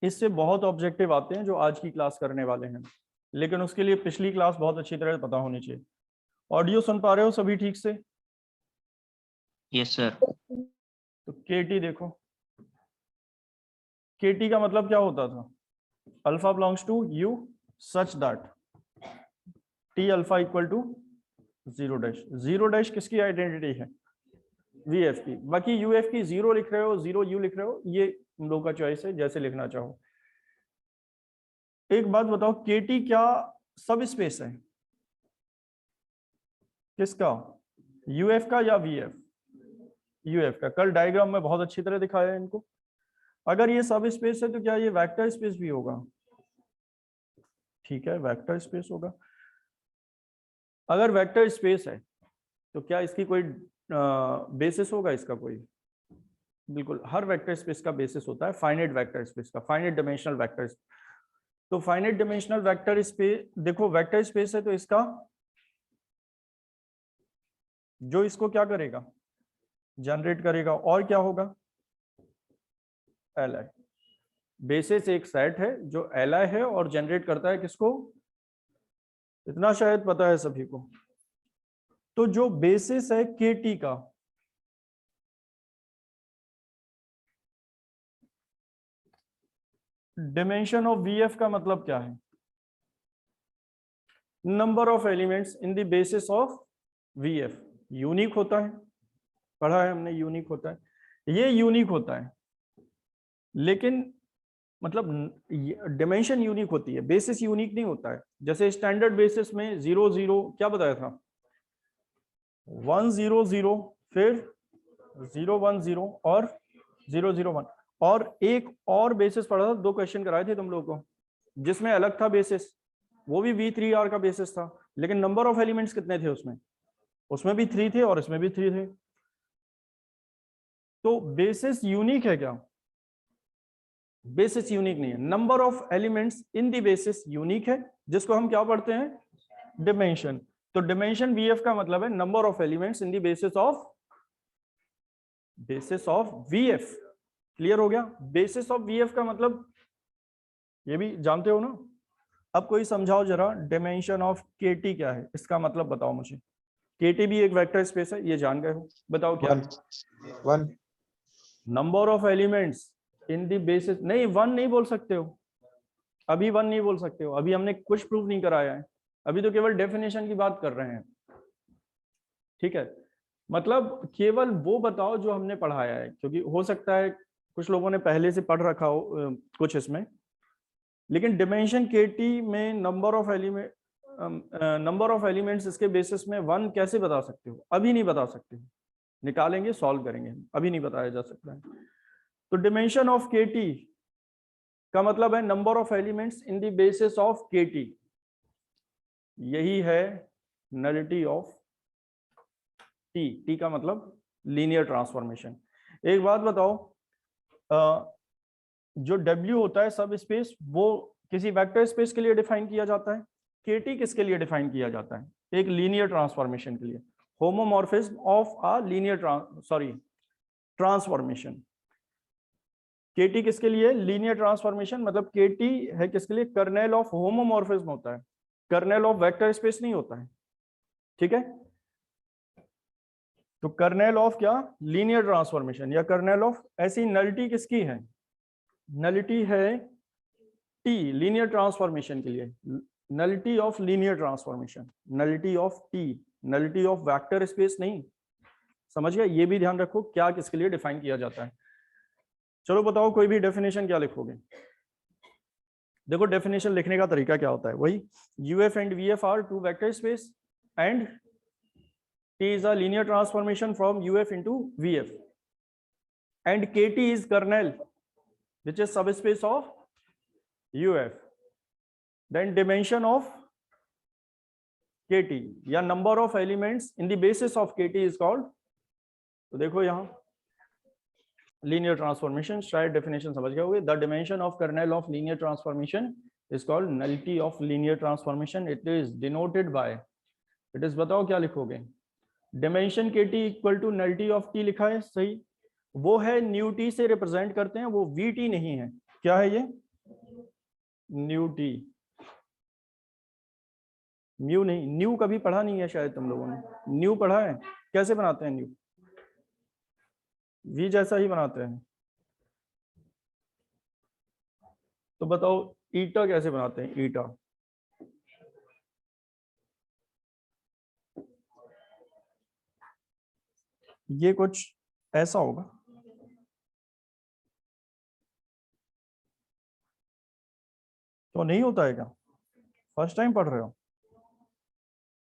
इससे बहुत ऑब्जेक्टिव आते हैं जो आज की क्लास करने वाले हैं, लेकिन उसके लिए पिछली क्लास बहुत अच्छी तरह पता होनी चाहिए। ऑडियो सुन पा रहे हो सभी ठीक से? Yes sir. तो केटी देखो, केटी का मतलब क्या होता था? Alpha belongs to U such that T alpha equal to zero dash. Zero dash किसकी आइडेंटिटी है? वी एफ की। बाकी यू एफ की जीरो लिख रहे हो, जीरो यू लिख रहे हो, ये तुम लोग का चॉइस है, जैसे लिखना चाहो। एक बात बताओ, केटी क्या सब स्पेस है? किसका? यूएफ का या वीएफ? यूएफ का। कल डायग्राम में बहुत अच्छी तरह दिखाया है इनको। अगर ये सब स्पेस है तो क्या ये वेक्टर स्पेस भी होगा? ठीक है, वेक्टर स्पेस होगा। अगर वेक्टर स्पेस है तो क्या इसकी कोई बेसिस होगा? इसका कोई? बिल्कुल, हर वेक्टर स्पेस का बेसिस होता है फाइनाइट वेक्टर स्पेस का, फाइनाइट डायमेंशनल वेक्टर। तो फाइनाइट डायमेंशनल वेक्टर स्पेस, देखो वेक्टर स्पेस है तो इसका जो इसको क्या करेगा? जनरेट करेगा। और क्या होगा? L I. बेसिस एक सेट है जो एल आई है और जनरेट करता है किसको? इतना शायद पता है सभी को। तो जो बेसिस है के टी का, डिमेंशन ऑफ वी एफ का मतलब क्या है? Number of elements in the basis of V F. Unique होता है, पढ़ा है हमने, यूनिक होता है। ये यूनिक होता है, लेकिन मतलब डिमेंशन यूनिक होती है, बेसिस यूनिक नहीं होता है। जैसे स्टैंडर्ड बेसिस में 0 0 क्या बताया था? 1 0 0, फिर 0 1 0 और 0 0 1। और एक और बेसिस पढ़ा था, 2 क्वेश्चन कराए थे तुम लोगों को, जिसमें अलग था बेसिस, वो भी V3R का बेसिस था, लेकिन नंबर ऑफ एलिमेंट्स कितने थे उसमें? उसमें भी 3 थे और इसमें भी 3 थे। तो बेसिस यूनिक है क्या? बेसिस यूनिक नहीं है। Number of elements in the basis unique है, जिसको हम क्या पढ़ते हैं? डिमेंशन। तो डिमेंशन वीएफ का मतलब है number of elements in the basis of VF. Clear हो गया? बेसिस ऑफ वीएफ का मतलब ये भी जानते हो ना? अब कोई समझाओ जरा, डिमेंशन ऑफ केटी क्या है, इसका मतलब बताओ मुझे। केटी भी एक वेक्टर स्पेस है, ये जान गए हो, बताओ क्या है? 1 number of elements in the basis. नहीं, 1 नहीं बोल सकते हो, अभी 1 नहीं बोल सकते हो, अभी हमने कुछ प्रूफ नहीं कराया है, अभी तो केवल डेफिनेशन की बात कर रहे हैं। ठीक है, मतलब केवल वो बताओ जो हमने पढ़ाया है, क्योंकि हो सकता है कुछ लोगों ने पहले से पढ़ रखा हो कुछ इसमें। लेकिन डिमेंशन केटी में नंबर ऑफ एलिमेंट्स इसके बेसिस में 1 कैसे बता सकते हो? अभी नहीं बता सकते हो, निकालेंगे सॉल्व करेंगे, अभी नहीं बताया जा सकता है। तो डिमेंशन ऑफ केटी का मतलब है number of elements in the basis of KT. यही है नलिटी ऑफ टी। टी का मतलब लीनियर ट्रांसफॉर्मेशन। एक बात बताओ, जो W होता है सब स्पेस, वो किसी वेक्टर स्पेस के लिए डिफाइन किया जाता है। केटी किसके लिए डिफाइन किया जाता है? एक लीनियर ट्रांसफॉर्मेशन के लिए। Homomorphism of a linear transformation. KT किसके लिए? Linear transformation. मतलब केटी है किसके लिए? कर्नेल ऑफ होमोमॉर्फिज्म होता है, कर्नेल ऑफ वेक्टर स्पेस नहीं होता है। ठीक है, तो कर्नेल ऑफ क्या? लीनियर ट्रांसफॉर्मेशन, या कर्नेल ऑफ। ऐसी नलिटी किसकी है? नलिटी है टी, लीनियर ट्रांसफॉर्मेशन के लिए। Nullity of linear transformation, nullity of T, nullity of vector space नहीं। समझ गया? ये भी ध्यान रखो क्या किसके लिए डिफाइन किया जाता है। चलो बताओ, कोई भी डेफिनेशन क्या लिखोगे? देखो डेफिनेशन लिखने का तरीका क्या होता है, वही UF and VF are two vector space and T is a linear transformation from UF into VF, and KT is kernel which is subspace of UF. Then dimension of KT या number of elements in the basis of KT is called, तो देखो यहाँ linear transformation, शायद definition समझ गए होगे। The dimension of kernel of linear transformation is called nullity of linear transformation. It is denoted by, it is, बताओ क्या लिखोगे? डिमेंशन के T equal to nullity of T लिखा है, सही। वो है न्यू टी से रिप्रेजेंट करते हैं, वो वी टी नहीं है। क्या है ये? न्यू टी, म्यू नहीं, न्यू कभी पढ़ा नहीं है शायद तुम लोगों ने, न्यू पढ़ा है? कैसे बनाते हैं न्यू? वी जैसा ही बनाते हैं। तो बताओ ईटा कैसे बनाते हैं? ईटा ये कुछ ऐसा होगा। तो नहीं होता है क्या? फर्स्ट टाइम पढ़ रहे हो?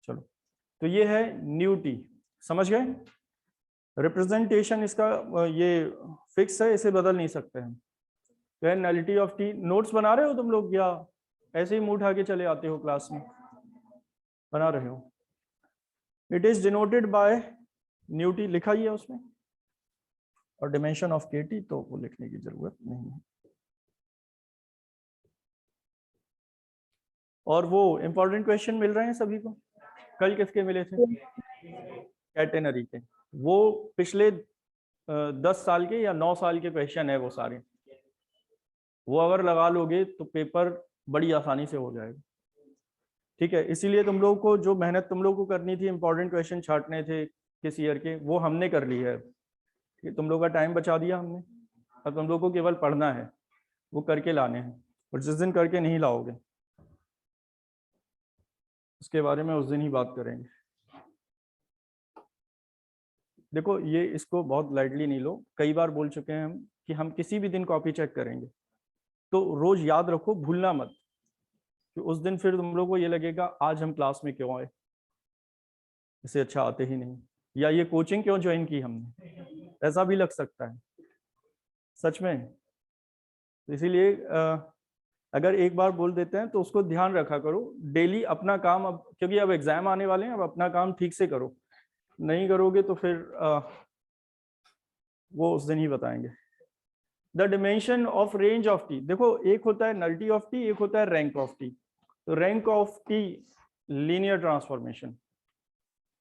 चलो, तो ये है न्यू टी, समझ गए? रिप्रेजेंटेशन इसका ये फिक्स है, इसे बदल नहीं सकते हैं। तो है नलिटी ऑफ टी। नोट्स बना रहे हो तुम लोग या ऐसे ही मुंह उठा के चले आते हो क्लास में? बना रहे हो। It is denoted by new T, लिखा ही है उसमें, और डिमेंशन ऑफ के टी तो वो लिखने की जरूरत नहीं है। और वो इंपॉर्टेंट क्वेश्चन मिल रहे हैं सभी को? कल किसके मिले थे? कैटेनरी के। वो पिछले 10 साल के या 9 साल के क्वेश्चन है वो सारे, वो अगर लगा लोगे तो पेपर बड़ी आसानी से हो जाएगा। ठीक है, इसीलिए तुम लोगों को जो मेहनत तुम लोगों को करनी थी, इंपॉर्टेंट क्वेश्चन छांटने थे किस ईयर के, वो हमने कर ली है। तुम लोगों का टाइम बचा दिया हमने। अब तुम लोगों को केवल पढ़ना है, वो करके लाने हैं, और जिस दिन करके नहीं लाओगे उसके बारे में उस दिन ही बात करेंगे। देखो ये इसको बहुत लाइटली नहीं लो, कई बार बोल चुके हैं हम कि हम किसी भी दिन कॉपी चेक करेंगे, तो रोज याद रखो, भूलना मत कि उस दिन फिर तुम लोग को ये लगेगा आज हम क्लास में क्यों आए, इसे अच्छा आते ही नहीं, या ये कोचिंग क्यों ज्वाइन की हमने, ऐसा भी लग सकता है सच में। इसीलिए अगर एक बार बोल देते हैं तो उसको ध्यान रखा करो डेली अपना काम। अब क्योंकि अब एग्जाम आने वाले हैं, अब अपना काम ठीक से करो, नहीं करोगे तो फिर वो उस दिन ही बताएंगे। The dimension of range of T, देखो एक होता है नलिटी ऑफ टी, एक होता है रैंक ऑफ टी। तो rank of T linear transformation,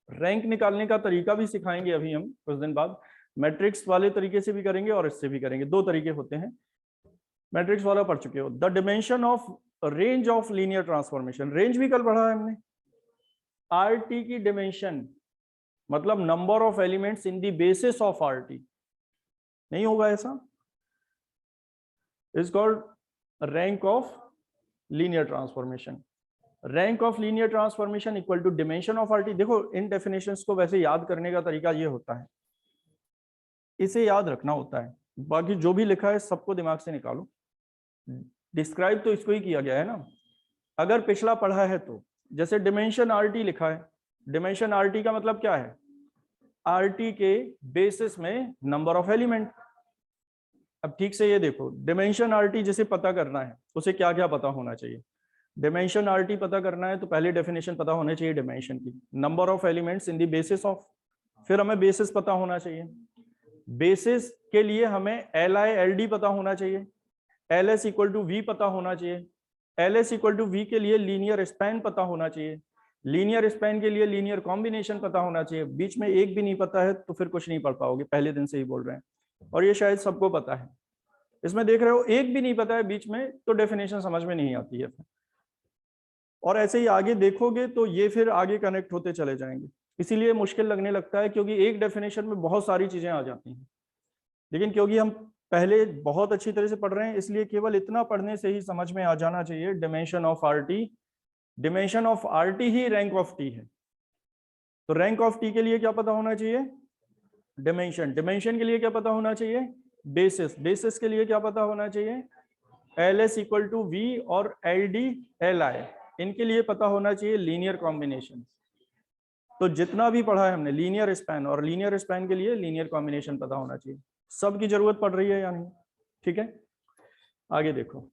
rank निकालने का तरीका भी सिखाएंगे अभी हम कुछ दिन बाद। मैट्रिक्स वाले तरीके से भी करेंगे और इससे भी करेंगे, दो तरीके होते हैं। मैट्रिक्स वाला पढ़ चुके हो। The dimension of range of linear transformation, range भी कल पढ़ा है हमने। आर टी की डिमेंशन मतलब number of elements in the basis of R T, नहीं होगा ऐसा, is called rank of linear transformation. Rank of linear transformation equal to dimension of R T. देखो इन डेफिनेशंस को वैसे याद करने का तरीका ये होता है, इसे याद रखना होता है, बाकी जो भी लिखा है सबको दिमाग से निकालो। डिस्क्राइब तो इसको ही किया गया है ना, अगर पिछला पढ़ा है तो। जैसे डिमेंशन आर टी लिखा है, डिमेंशन आर टी का मतलब क्या है? आर टी के बेसिस में नंबर ऑफ एलिमेंट। अब ठीक से ये देखो, डिमेंशन आर टी जिसे पता करना है उसे क्या क्या पता होना चाहिए? डिमेंशन आर टी पता करना है तो पहले डेफिनेशन पता होनी चाहिए डिमेंशन की, number of elements in the basis of. फिर हमें बेसिस पता होना चाहिए, बेसिस के लिए हमें एल आई एल डी पता होना चाहिए, L S equal to V पता होना चाहिए, L S equal to V के लिए लीनियर स्पैन पता होना चाहिए, लीनियर स्पैन के लिए लीनियर कॉम्बिनेशन पता होना चाहिए। बीच में एक भी नहीं पता है तो फिर कुछ नहीं पढ़ पाओगे, पहले दिन से ही बोल रहे हैं, और ये शायद सबको पता है। इसमें देख रहे हो एक भी नहीं पता है बीच में, तो डेफिनेशन समझ में नहीं आती है। और ऐसे ही आगे देखोगे तो ये फिर आगे कनेक्ट होते चले जाएंगे, इसीलिए मुश्किल लगने लगता है, क्योंकि एक डेफिनेशन में बहुत सारी चीजें आ जाती हैं। लेकिन क्योंकि हम पहले बहुत अच्छी तरह से पढ़ रहे हैं, इसलिए केवल इतना पढ़ने से ही समझ में आ जाना चाहिए dimension of R T. Dimension of R T he rank of T है। तो रैंक ऑफ टी के लिए क्या पता होना चाहिए? डिमेंशन। डिमेंशन के लिए क्या पता होना चाहिए? बेसिस। बेसिस के लिए क्या पता होना चाहिए? L S equal to V और एल डी एल आई, इनके लिए पता होना चाहिए लीनियर कॉम्बिनेशन। तो जितना भी पढ़ा है हमने लीनियर स्पैन, और लीनियर स्पैन के लिए लीनियर कॉम्बिनेशन पता होना चाहिए। सबकी जरूरत पड़ रही है या नहीं? ठीक है, आगे देखो।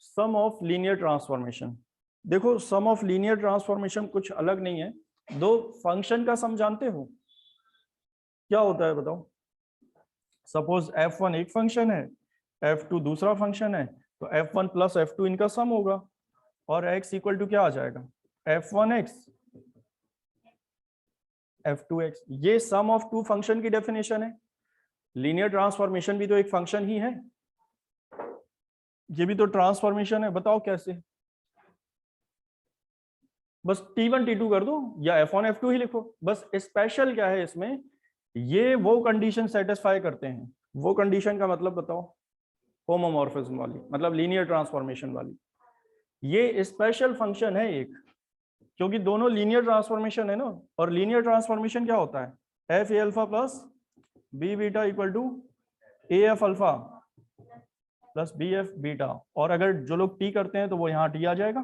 सम ऑफ लीनियर ट्रांसफॉर्मेशन, देखो सम ऑफ लीनियर ट्रांसफॉर्मेशन कुछ अलग नहीं है। दो फंक्शन का सम जानते हो क्या होता है? बताओ। सपोज f1 एक फंक्शन है, f2 दूसरा फंक्शन है, तो f1 प्लस f2 इनका सम होगा, और x इक्वल टू क्या आ जाएगा? f1x f2x। ये सम ऑफ टू फंक्शन की डेफिनेशन है। लीनियर ट्रांसफॉर्मेशन भी तो एक फंक्शन ही है, ये भी तो ट्रांसफॉर्मेशन है, बताओ कैसे। बस T1 T2 कर दो या F1 F2 ही लिखो। बस स्पेशल क्या है इसमें, ये वो कंडीशन सेटिस्फाई करते हैं। वो कंडीशन का मतलब बताओ, होमोमॉर्फिज्म वाली, मतलब लीनियर ट्रांसफॉर्मेशन वाली। ये स्पेशल फंक्शन है एक, क्योंकि दोनों लीनियर ट्रांसफॉर्मेशन है ना। और लीनियर ट्रांसफॉर्मेशन क्या होता है, F A alpha plus B beta equal to A F alpha plus B F beta. और अगर जो लोग टी करते हैं तो वो यहाँ टी आ जाएगा।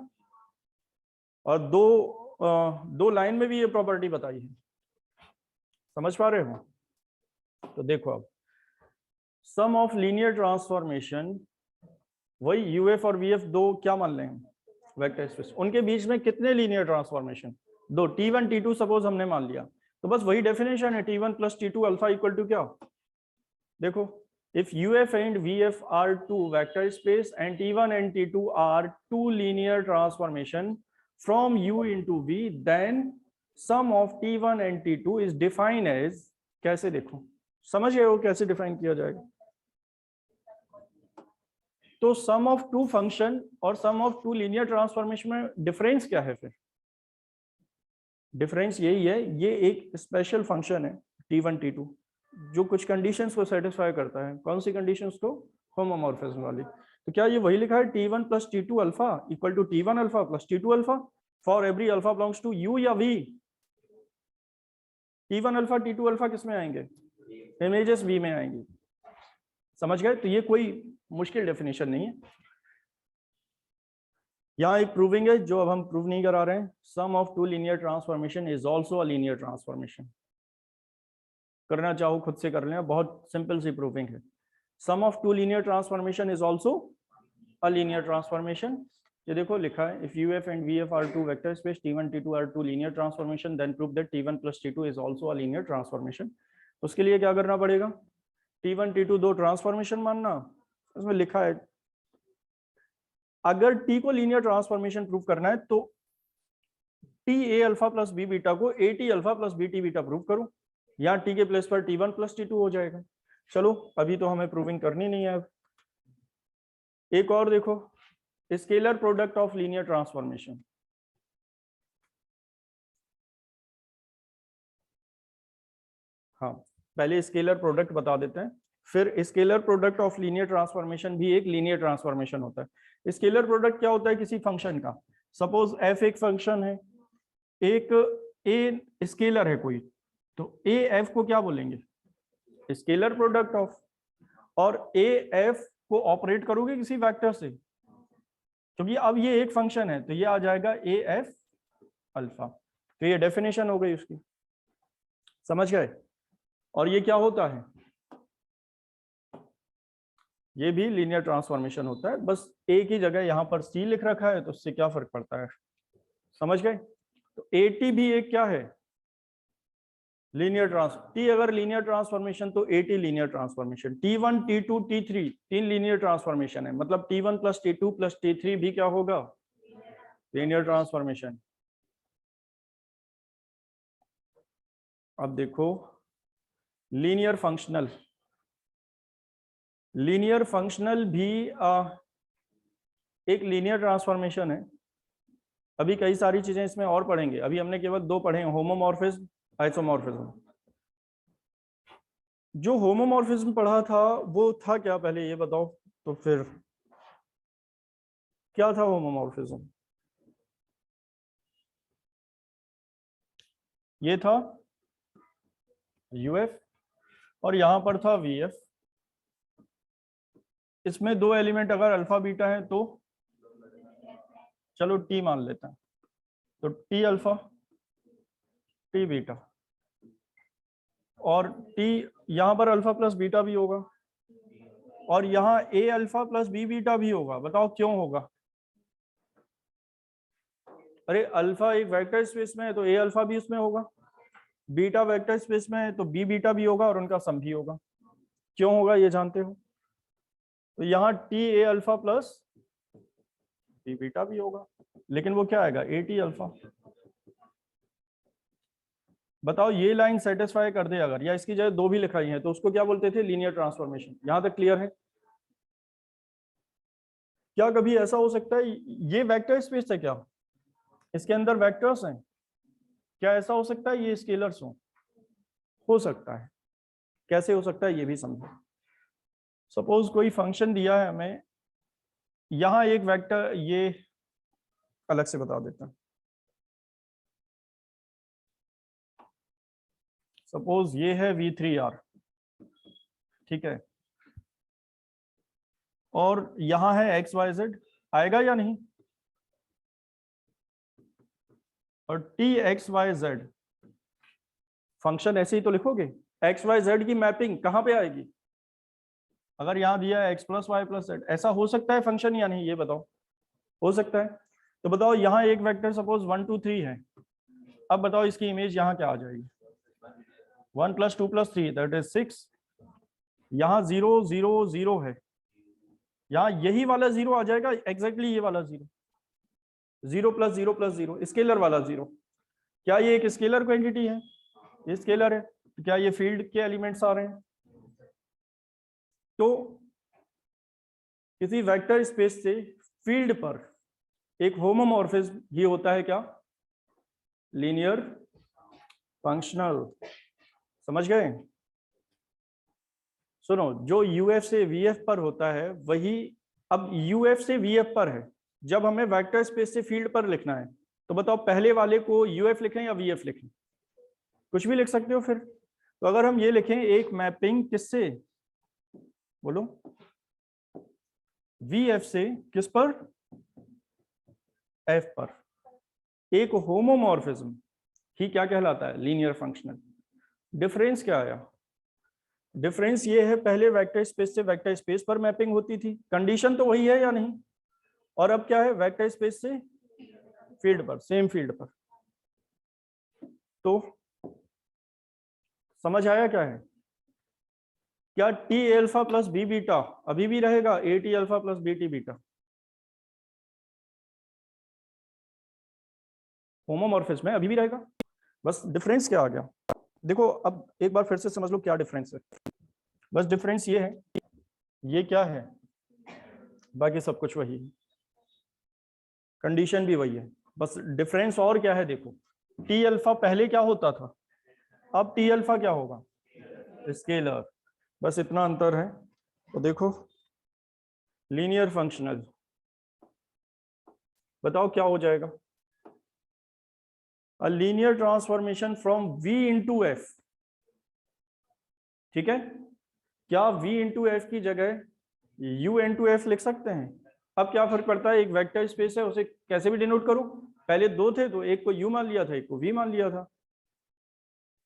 और दो लाइन में भी ये प्रॉपर्टी बताई है, समझ पा रहे हो। तो देखो अब सम ऑफ लीनियर ट्रांसफॉर्मेशन, वही यूएफ और वीएफ दो क्या मान लें हम, वेक्टर स्पेस, उनके बीच में कितने लीनियर ट्रांसफॉर्मेशन, दो, T1 T2 सपोज हमने मान लिया। तो बस वही डेफिनेशन है, T1 plus T2 alpha equal to क्या, देखो, if UF and VF are two vector space and T1 and T2 are two linear transformation from U into V, then sum of T1 and T2 is defined as, कैसे देखो, समझ गए हो कैसे define किया जाएगा। तो सम ऑफ टू फंक्शन और सम ऑफ टू लीनियर ट्रांसफॉर्मेशन में डिफरेंस क्या है फिर, डिफरेंस यही है, ये एक स्पेशल फंक्शन है T1 T2 जो कुछ कंडीशंस को सेटिस्फाई करता है। कौन सी कंडीशंस को, होमोमॉर्फिज्म वाली। तो क्या ये वही लिखा है T1 plus T2 alpha equal to T1 alpha plus T2 alpha for every alpha belongs to U या V। T1 alpha T2 alpha किस में आएंगे, इमेजेस V में आएंगे, समझ गए। तो ये कोई मुश्किल डेफिनेशन नहीं है। यहाँ एक प्रूविंग है जो अब हम प्रूव नहीं करा रहे हैं, sum of two linear transformation is also a linear transformation. करना चाहो खुद से कर लेना, बहुत सिंपल सी प्रूविंग है। Sum of two linear transformation is also a linear transformation. ये देखो लिखा है, if UF and VF are two vector space, T1 T2 are two linear transformation, then prove that T1 plus T2 is also a linear transformation। उसके लिए क्या करना पड़ेगा, T1 T2 दो ट्रांसफॉर्मेशन मानना, उसमें लिखा है अगर T को लीनियर ट्रांसफॉर्मेशन प्रूव करना है तो T A alpha plus B beta को AT alpha plus BT beta prove करो, यहाँ T के प्लेस पर T1 प्लस T2 हो जाएगा। चलो अभी तो हमें प्रूविंग करनी नहीं है। अब एक और देखो, scalar product of linear transformation. हाँ, पहले स्केलर प्रोडक्ट बता देते हैं, फिर scalar product of linear transformation भी एक लीनियर ट्रांसफॉर्मेशन होता है। स्केलर प्रोडक्ट क्या होता है किसी फंक्शन का, सपोज f एक फंक्शन है, एक a स्केलर है कोई, तो a f को क्या बोलेंगे, स्केलर प्रोडक्ट ऑफ, और a f को ऑपरेट करोगे किसी वेक्टर से, क्योंकि अब ये एक फंक्शन है तो ये आ जाएगा a f अल्फा। तो ये डेफिनेशन हो गई उसकी, समझ गए। और ये क्या होता है, ये भी लीनियर ट्रांसफॉर्मेशन होता है, बस एक ही जगह यहाँ पर C लिख रखा है तो उससे क्या फर्क पड़ता है, समझ गए। तो AT भी एक क्या है, लीनियर T अगर लीनियर ट्रांसफॉर्मेशन तो AT linear transformation. T1 T2 T3 तीन लीनियर ट्रांसफॉर्मेशन है, मतलब T1 plus T2 plus T3 भी क्या होगा, लीनियर ट्रांसफॉर्मेशन। अब देखो लीनियर फंक्शनल, लीनियर फंक्शनल भी एक लीनियर ट्रांसफॉर्मेशन है। अभी कई सारी चीजें इसमें और पढ़ेंगे, अभी हमने केवल दो पढ़े हैं, होमोमॉर्फिज्म, आइसोमॉर्फिज्म। जो होमोमॉर्फिज्म पढ़ा था वो था क्या, पहले ये बताओ तो फिर क्या था होमोमॉर्फिज्म, ये था UF और यहां पर था VF। इसमें दो एलिमेंट अगर अल्फा बीटा है तो चलो T मान लेते हैं, तो T अल्फा T बीटा, और T यहां पर अल्फा प्लस बीटा भी होगा, और यहाँ A alpha plus B beta भी होगा। बताओ क्यों होगा, अरे अल्फा एक वेक्टर स्पेस में है तो A अल्फा भी उसमें होगा, बीटा वेक्टर स्पेस में है तो B बीटा भी होगा और उनका सम भी होगा। क्यों होगा ये जानते हो, तो यहाँ T A alpha plus B beta भी होगा, लेकिन वो क्या आएगा, AT अल्फा। बताओ ये लाइन सेटिस्फाई कर दे अगर, या इसकी जगह दो भी लिखाई है तो उसको क्या बोलते थे, लीनियर ट्रांसफॉर्मेशन। यहां तक क्लियर है। क्या कभी ऐसा हो सकता है ये वेक्टर स्पेस है, क्या इसके अंदर वेक्टर्स हैं? क्या ऐसा हो सकता है ये स्केलर्स हो सकता है। कैसे हो सकता है ये भी समझो। सपोज कोई फंक्शन दिया है हमें, यहां एक वेक्टर, ये अलग से बता देता हूं। सपोज ये है v3r, ठीक है, और यहां है xyz, आएगा या नहीं? और txyz फंक्शन ऐसे ही तो लिखोगे। xyz की मैपिंग कहां पे आएगी? अगर यहां दिया है x plus Y plus Z, ऐसा हो सकता है फंक्शन या नहीं, ये बताओ। हो सकता है। तो बताओ यहाँ एक वेक्टर सपोज 1 2 3 है, अब बताओ इसकी इमेज यहाँ क्या आ जाएगी? 1 + 2 + 3 दैट इज 6। यहाँ 0 0 0 है, यहाँ यही वाला 0 आ जाएगा, एग्जैक्टली ये वाला 0। 0 + 0 + 0 स्केलर वाला 0। क्या ये एक स्केलर क्वांटिटी है? ये स्केलर है। तो क्या ये फील्ड के एलिमेंट्स आ रहे हैं? तो किसी वेक्टर स्पेस से फील्ड पर एक होमोमॉर्फिज्म ये होता है क्या? Linear functional. समझ गए? सुनो, जो यूएफ से वीएफ पर होता है वही अब यूएफ से वीएफ पर है। जब हमें वेक्टर स्पेस से फील्ड पर लिखना है तो बताओ पहले वाले को यूएफ लिखें या वीएफ लिखें? कुछ भी लिख सकते हो फिर। तो अगर हम ये लिखें एक मैपिंग किससे, बोलो, वीएफ से किस पर? एफ पर। एक होमोमॉर्फिज्म ही क्या कहलाता है? Linear functional. डिफरेंस क्या आया? डिफरेंस ये है, पहले वेक्टर स्पेस से वेक्टर स्पेस पर मैपिंग होती थी, कंडीशन तो वही है या नहीं? और अब क्या है? वेक्टर स्पेस से फील्ड पर, सेम फील्ड पर। तो समझ आया क्या है? क्या T alpha plus B beta अभी भी रहेगा A T alpha plus B T beta? Homomorphism में अभी भी रहेगा, बस डिफरेंस क्या आ गया? देखो अब एक बार फिर से समझ लो क्या डिफरेंस है। बस डिफरेंस ये है, ये क्या है, बाकी सब कुछ वही है, कंडीशन भी वही है, बस डिफरेंस और क्या है देखो। टी अल्फा पहले क्या होता था, अब टी अल्फा क्या होगा? स्केलर। बस इतना अंतर है। तो देखो लीनियर फंक्शनल, बताओ क्या हो जाएगा? अ linear transformation from v into F. ठीक है, क्या v इंटू एफ की जगह u इंटू एफ लिख सकते हैं? अब क्या फर्क पड़ता है, एक वेक्टर स्पेस है उसे कैसे भी डिनोट करो, पहले दो थे तो एक को u मान लिया था, एक को v मान लिया था।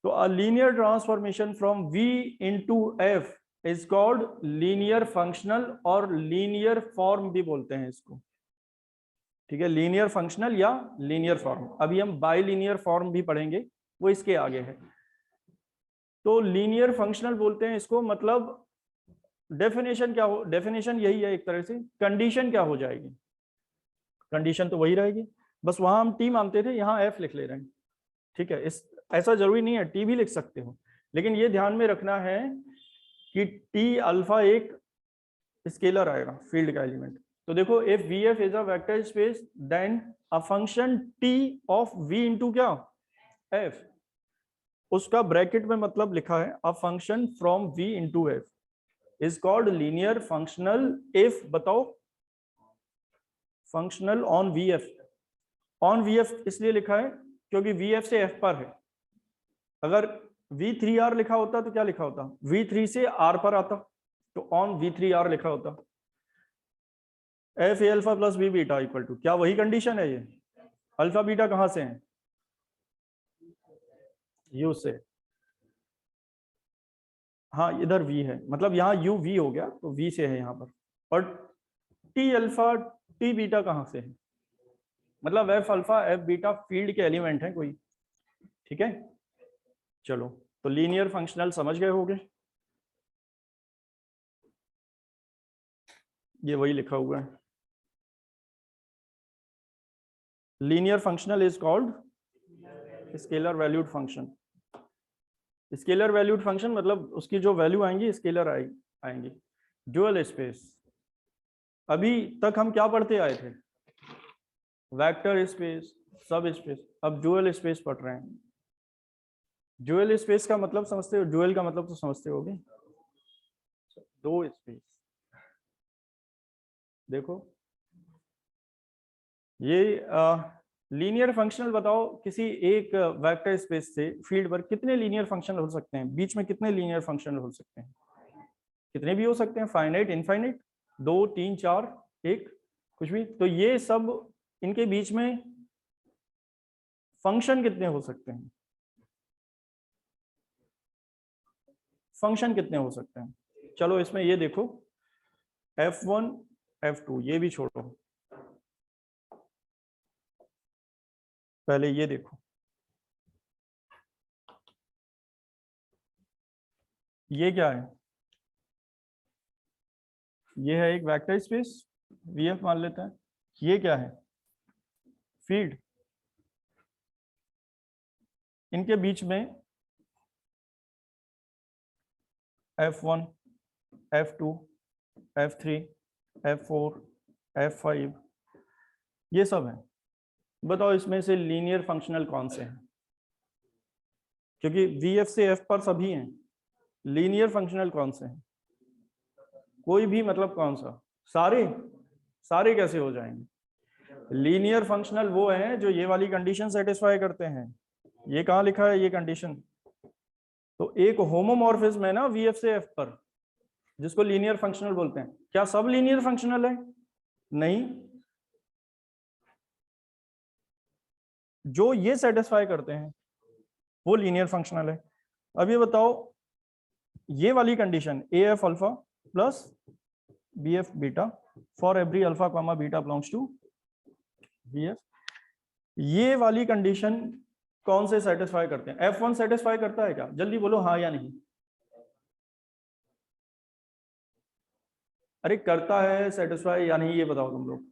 तो अ linear transformation from v into F is called linear functional, और लीनियर फॉर्म भी बोलते हैं इसको। ठीक है, लीनियर फंक्शनल या लीनियर फॉर्म। अभी हम बाइलीनियर फॉर्म भी पढ़ेंगे, वो इसके आगे है। तो लीनियर फंक्शनल बोलते हैं इसको, मतलब डेफिनेशन क्या हो, डेफिनेशन यही है एक तरह से। कंडीशन क्या हो जाएगी? कंडीशन तो वही रहेगी, बस वहां हम टी मानते थे, यहाँ एफ लिख ले रहे हैं। ठीक है, इस ऐसा जरूरी नहीं है, टी भी लिख सकते हो, लेकिन ये ध्यान में रखना है कि टी अल्फा एक स्केलर आएगा, फील्ड का एलिमेंट। तो देखो if V F is a vector space then a function T of V into क्या? एफ। उसका ब्रैकेट में मतलब लिखा है a function from V into F is called linear functional if, बताओ, functional on V F. On V F इसलिए लिखा है क्योंकि वी एफ से एफ पर है। अगर v3r लिखा होता तो क्या लिखा होता? v3 से r पर आता, तो ऑन v3r लिखा होता। F A alpha plus B beta equal to, क्या वही कंडीशन है ये? अल्फा बीटा कहां से है? u से। हाँ इधर v है, मतलब यहाँ u v हो गया तो v से है यहाँ पर। और टी अल्फा टी बीटा कहां से है? मतलब F alpha F beta field के एलिमेंट है कोई। ठीक है, चलो तो लीनियर फंक्शनल समझ गए होगे, ये वही लिखा हुआ है। Linear functional is called scalar valued function. Scalar valued function मतलब उसकी जो वैल्यू आएंगी स्केलर आएंगी। ड्यूअल स्पेस, अभी तक हम क्या पढ़ते आए थे? वेक्टर स्पेस, सब स्पेस, अब ड्यूअल स्पेस पढ़ रहे हैं। ड्यूअल स्पेस का मतलब समझते हो? ड्यूअल का मतलब तो समझते होगे, दो स्पेस। देखो ये लीनियर फंक्शनल बताओ, किसी एक वेक्टर स्पेस से फील्ड पर कितने लीनियर फंक्शनल हो सकते हैं? बीच में कितने लीनियर फंक्शनल हो सकते हैं? कितने भी हो सकते हैं, फाइनाइट, इनफाइनाइट, 2, 3, 4, 1, कुछ भी। तो ये सब इनके बीच में फंक्शन कितने हो सकते हैं? फंक्शन कितने हो सकते हैं? चलो इसमें ये देखो, f1 f2, ये भी छोड़ो, पहले ये देखो, ये क्या है? ये है एक वेक्टर स्पेस, VF मान लेते हैं। ये क्या है? फील्ड। इनके बीच में f1, f2, f3, f4, f5, ये सब है। बताओ इसमें से लीनियर फंक्शनल कौन से हैं? क्योंकि VF से F पर सभी हैं। लीनियर फंक्शनल कौन से हैं? कोई भी, मतलब कौन सा? सारे? सारे कैसे हो जाएंगे? लीनियर फंक्शनल वो हैं जो ये वाली कंडीशन सेटिस्फाई करते हैं। ये कहाँ लिखा है ये कंडीशन? तो एक होमोमॉर्फिज्म है ना VF से F पर, जिसको लीनियर फंक्शनल बोलते हैं। क्या सब लीनियर फंक्शनल है? नहीं, जो ये सेटिस्फाई करते हैं वो लीनियर फंक्शनल है। अब ये बताओ, ये वाली condition AF alpha plus BF beta for every alpha comma beta belongs to VF, ये वाली कंडीशन कौन से सेटिस्फाई करते हैं? F1 सेटिस्फाई करता है क्या? जल्दी बोलो हाँ या नहीं। अरे करता है सेटिस्फाई या नहीं, ये बताओ तुम लोग।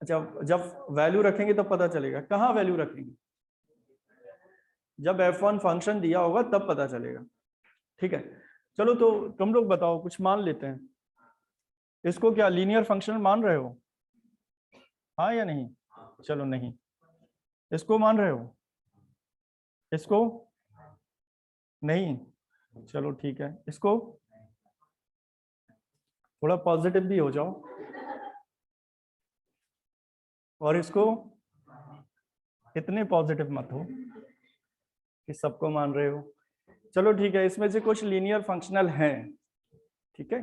अच्छा, जब वैल्यू रखेंगे तब पता चलेगा। कहाँ वैल्यू रखेंगे? जब F1 फंक्शन दिया होगा तब पता चलेगा। ठीक है, चलो तो तुम लोग बताओ, कुछ मान लेते हैं। इसको क्या लीनियर फंक्शनल मान रहे हो? हाँ या नहीं? चलो नहीं। इसको मान रहे हो? इसको नहीं? चलो ठीक है, इसको थोड़ा पॉजिटिव भी हो जाओ, और इसको इतने पॉजिटिव मत हो कि सबको मान रहे हो। चलो ठीक है, इसमें से कुछ लीनियर फंक्शनल हैं। ठीक है,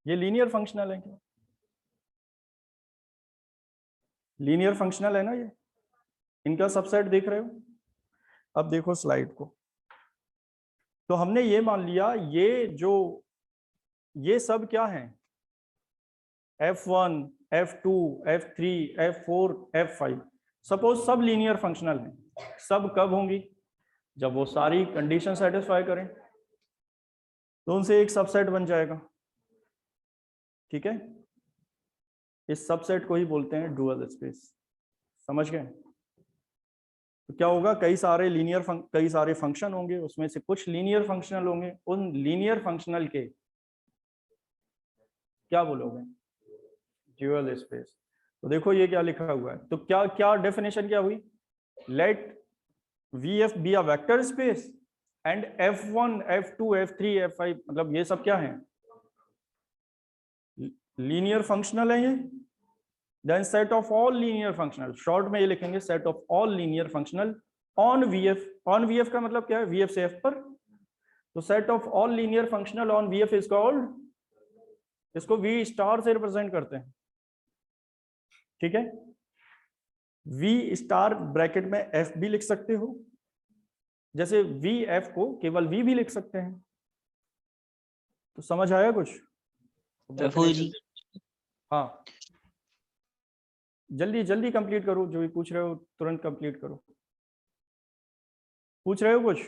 ये लीनियर फंक्शनल है क्या? लीनियर फंक्शनल है ना ये? इनका सबसेट देख रहे हो? अब देखो स्लाइड को। तो हमने ये मान लिया, ये सब क्या है? F1, F2, F3, F4, F5 suppose सब लीनियर फंक्शनल हैं। सब कब होंगी? जब वो सारी कंडीशन सेटिस्फाई करें, तो उनसे एक सबसेट बन जाएगा। ठीक है, इस सबसेट को ही बोलते हैं डुअल स्पेस। समझ गए? तो क्या होगा, कई सारे फंक्शन होंगे, उसमें से कुछ लीनियर फंक्शनल होंगे। उन लीनियर फंक्शनल के क्या बोलोगे? Dual space. तो देखो ये क्या लिखा हुआ है, तो क्या क्या डेफिनेशन क्या हुई? Let VF be a vector space and F1, F2, F3, F5, मतलब ये सब क्या है? लीनियर फंक्शनल है ये। Then set of all linear functional, short में ये लिखेंगे set of all linear functional on VF। On VF का मतलब क्या है? VF से F पर। तो set of all linear functional on VF is called, इसको V स्टार से रिप्रेजेंट करते हैं। ठीक है, V स्टार ब्रैकेट में F भी लिख सकते हो, जैसे VF को केवल V भी लिख सकते हैं। तो समझ आया कुछ? FOG। हाँ, जल्दी जल्दी कंप्लीट करो, जो भी पूछ रहे हो तुरंत कंप्लीट करो। पूछ रहे हो कुछ?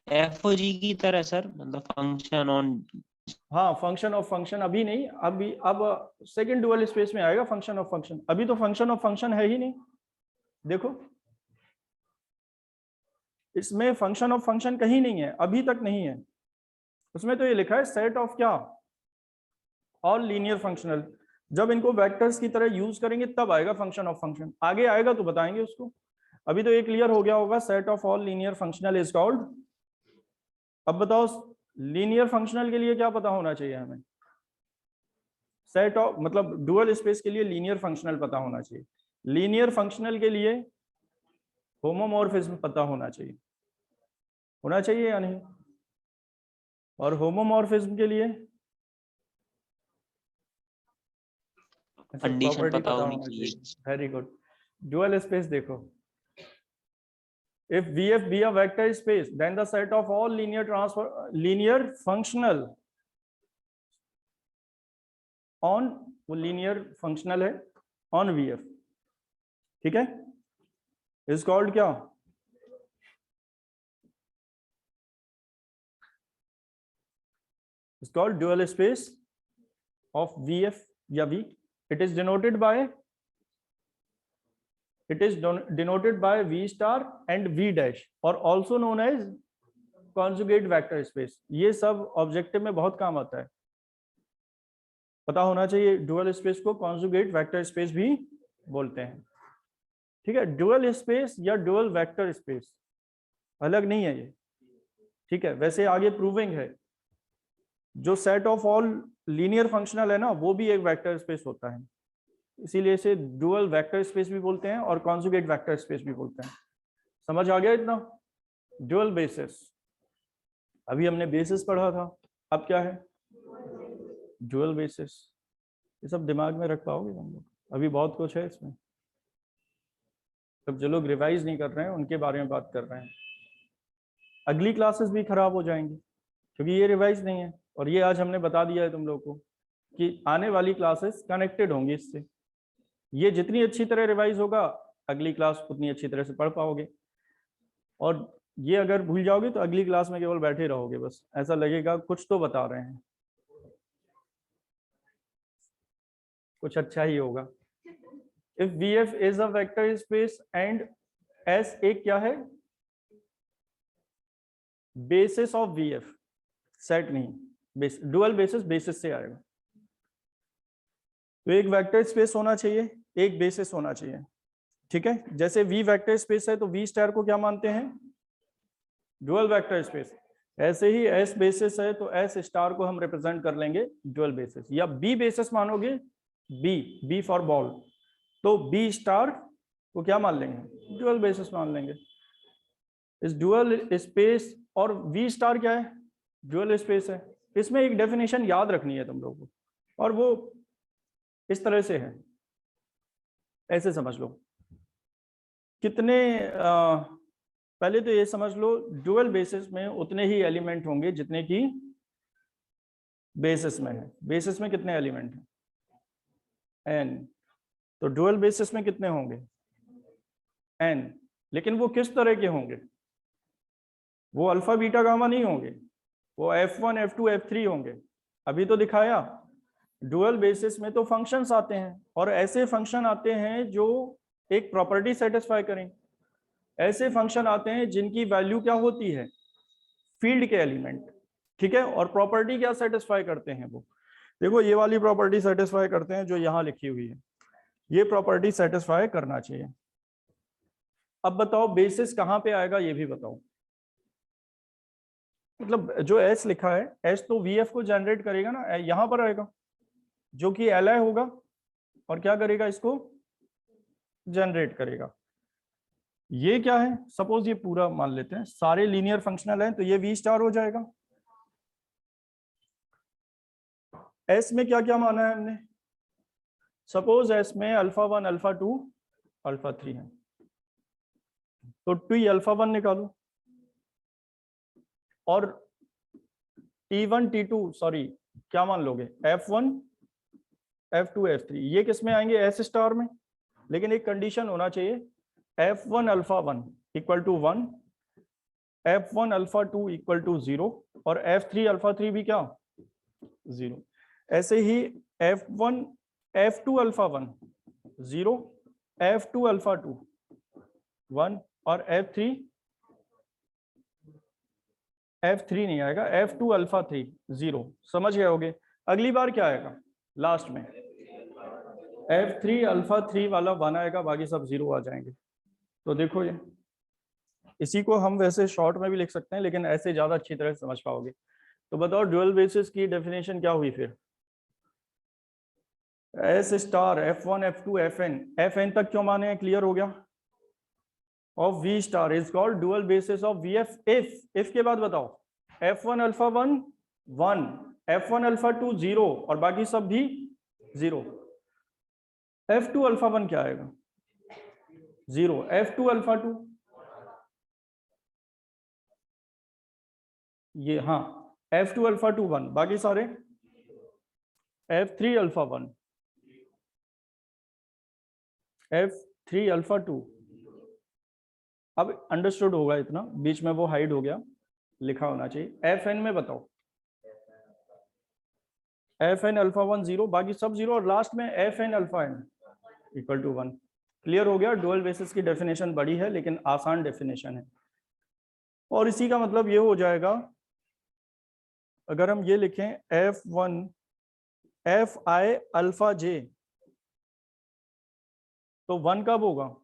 FOG की तरह सर, मतलब फंक्शन ऑन। हाँ, फंक्शन ऑफ फंक्शन अभी नहीं, अभी अब सेकंड डुअल स्पेस में आएगा फंक्शन ऑफ फंक्शन। अभी तो फंक्शन ऑफ फंक्शन है ही नहीं। देखो इसमें फंक्शन ऑफ फंक्शन कहीं नहीं है, अभी तक नहीं है। उसमें तो ये लिखा है सेट ऑफ क्या, ऑल लीनियर फंक्शनल। जब इनको वेक्टर्स की तरह यूज करेंगे तब आएगा फंक्शन ऑफ फंक्शन, आगे आएगा तो बताएंगे उसको। अभी तो ये क्लियर हो गया होगा, set of all linear functional is called. अब बताओ लीनियर फंक्शनल के लिए क्या पता होना चाहिए हमें, सेट ऑफ मतलब डुअल स्पेस के लिए लीनियर फंक्शनल पता होना चाहिए, लीनियर फंक्शनल के लिए होमोमॉर्फिज्म पता होना चाहिए या नहीं, और होमोमॉर्फिज्म के लिए कंडीशन प्रॉपर्टी पता पता होनी होना चाहिए। चाहिए। Very good. डुअल स्पेस देखो, if VF be a vector space then the set of all linear functional on, वो लीनियर फंक्शनल है ऑन VF, ठीक है, इज कॉल्ड क्या, is called dual space of VF या V। it is denoted by V star and V dash or also known as conjugate vector space। ये सब objective में बहुत काम आता है, पता होना चाहिए। डुअल स्पेस को कॉन्जुगेट वेक्टर स्पेस भी बोलते हैं, ठीक है। डुअल स्पेस या डुअल वेक्टर स्पेस अलग नहीं है ये, ठीक है। वैसे आगे प्रूविंग है, जो set of all linear functional है ना वो भी एक वेक्टर स्पेस होता है, इसीलिए इसे डुअल वेक्टर स्पेस भी बोलते हैं और कॉन्जुगेट वेक्टर स्पेस भी बोलते हैं। समझ आ गया इतना। डुअल बेसिस, अभी हमने बेसिस पढ़ा था, अब क्या है डुअल बेसिस। ये सब दिमाग में रख पाओगे हम लोग, अभी बहुत कुछ है इसमें। तब जो लोग रिवाइज नहीं कर रहे हैं उनके बारे में बात कर रहे हैं, अगली क्लासेस भी खराब हो जाएंगी क्योंकि ये रिवाइज नहीं है। और ये आज हमने बता दिया है तुम लोग को कि आने वाली क्लासेस कनेक्टेड होंगी इससे, ये जितनी अच्छी तरह रिवाइज होगा अगली क्लास उतनी अच्छी तरह से पढ़ पाओगे, और ये अगर भूल जाओगे तो अगली क्लास में केवल बैठे रहोगे, बस ऐसा लगेगा कुछ तो बता रहे हैं, कुछ अच्छा ही होगा। If VF is a vector space and S एक क्या है, बेसिस ऑफ VF, सेट नहीं, डुअल बेसिस, बेसिस से आएगा। तो एक वेक्टर स्पेस होना चाहिए, एक बेसिस होना चाहिए, ठीक है। जैसे V वेक्टर स्पेस है तो V स्टार को क्या मानते हैं, डुअल वेक्टर स्पेस। ऐसे ही S बेसिस है तो S स्टार को हम रिप्रेजेंट कर लेंगे डुअल बेसिस, या B बेसिस मानोगे, B फॉर बॉल, तो B स्टार को क्या मान लेंगे, डुअल बेसिस मान लेंगे। इस डुअल स्पेस और V स्टार क्या है, डुअल स्पेस है। इसमें एक डेफिनेशन याद रखनी है तुम लोगों को, और वो इस तरह से है, ऐसे समझ लो। कितने पहले तो ये समझ लो, डुअल बेसिस में उतने ही एलिमेंट होंगे जितने की बेसिस में है। बेसिस में कितने एलिमेंट हैं, n, तो डुअल बेसिस में कितने होंगे, n, लेकिन वो किस तरह के होंगे, वो अल्फा बीटा गामा नहीं होंगे, वो F1 F2 F3 होंगे। अभी तो दिखाया डुअल बेसिस में तो फंक्शंस आते हैं, और ऐसे फंक्शन आते हैं जो एक प्रॉपर्टी सेटिस्फाई करें, ऐसे फंक्शन आते हैं जिनकी वैल्यू क्या होती है, फील्ड के एलिमेंट, ठीक है। और प्रॉपर्टी क्या सेटिस्फाई करते हैं, वो देखो ये वाली प्रॉपर्टी सेटिस्फाई करते हैं जो यहां लिखी हुई है, ये प्रॉपर्टी सेटिस्फाई करना चाहिए। अब बताओ बेसिस कहां पे आएगा ये भी बताओ, मतलब जो S लिखा है S तो VF को जनरेट करेगा ना, यहां पर आएगा जो कि Li होगा, और क्या करेगा, इसको जनरेट करेगा। ये क्या है, सपोज ये पूरा मान लेते हैं, सारे लीनियर फंक्शनल हैं तो ये V स्टार हो जाएगा। S में क्या क्या माना है हमने, सपोज S में अल्फा 1 अल्फा 2 अल्फा 3 है, तो T अल्फा 1 निकालो, और T1 T2 सॉरी क्या मान लोगे, F1 F2 F3, ये किस में आएंगे, S स्टार में। लेकिन एक कंडीशन होना चाहिए, F1 alpha 1 equal to 1, F1 alpha 2 equal to 0, और F3 अल्फा 3 भी क्या 0। ऐसे ही F1 F2 alpha 1 0, F2 alpha 2 1, और F3 F3 नहीं आएगा, F2 अल्फा 3 0, समझ गए होगे। अगली बार क्या आएगा लास्ट में, F3 अल्फा 3 वाला 1 आएगा, बाकी सब 0 आ जाएंगे। तो देखो ये, इसी को हम वैसे शॉर्ट में भी लिख सकते हैं, लेकिन ऐसे ज्यादा अच्छी तरह से समझ पाओगे। तो बताओ ड्यूअल बेसिस की डेफिनेशन क्या हुई फिर, S star F1 F2 Fn तक क्यों माने, क्लियर हो गया। Of V star is called dual basis of VF if के बाद बताओ F1 अल्फा 1 1, F1 अल्फा 2 0 और बाकी सब भी 0। F2 अल्फा 1 क्या आएगा 0, F2 अल्फा 2 ये, हाँ F2 अल्फा 2 1, बाकी सारे F3 अल्फा 1 F3 अल्फा 2। अब अंडरस्टूड होगा इतना, बीच में वो हाइड हो गया, लिखा होना चाहिए। Fn में बताओ Fn अल्फा 1 0, बाकी सब 0 और लास्ट में Fn alpha n equal to 1। Clear हो गया। डुअल बेसिस की डेफिनेशन बड़ी है लेकिन आसान डेफिनेशन है। और इसी का मतलब ये हो जाएगा, अगर हम ये लिखें F1 Fi अल्फा j, तो 1 कब होगा,